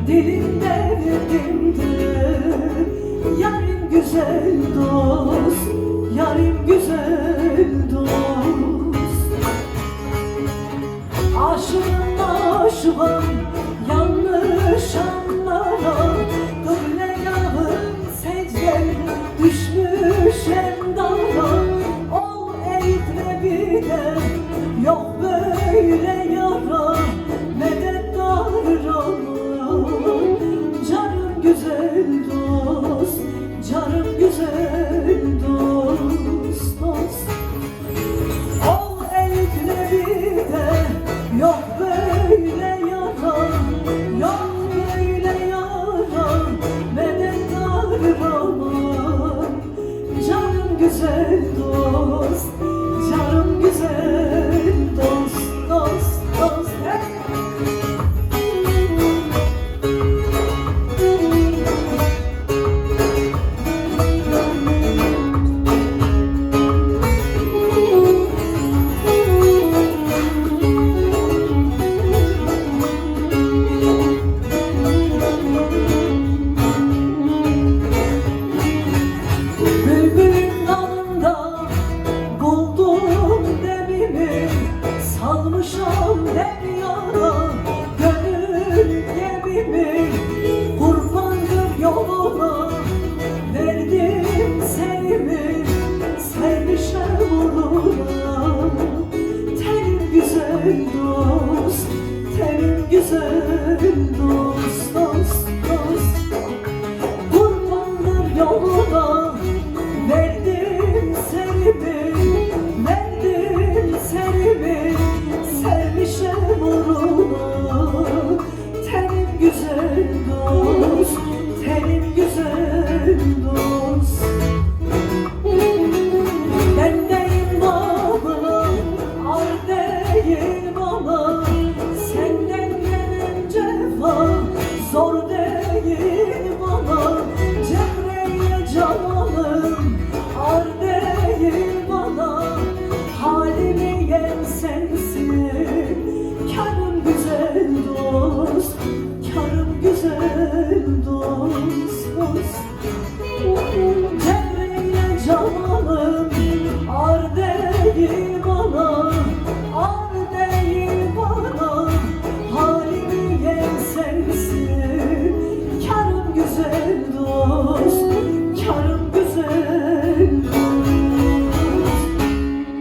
dilimde dilimde. Yarim güzel dost, yarim güzel dost. Aşığım aşığım yanlış anlama, böyle yağın secden düşmüşem dama. Ol eğitre bir de yok böyle yara, medet darama. Canım güzel dost, canım güzel dost, dost. Ol eğitre bir de yok böyle yara, yok böyle yara, medet darama. Canım güzel dost, canım güzel dost, dost, dost. Bülbülün dalında buldum demimi, salmışam deryana gönül gemimi. Kurbandım yoluna, verdim sevimi, sevmişem uğruna. Tenim güzel dost, tenim güzel dost, dost, dost. Kurbandır yoluna, verdim serimi, verdim serimi, sevmişem uğruna. Tenim güzel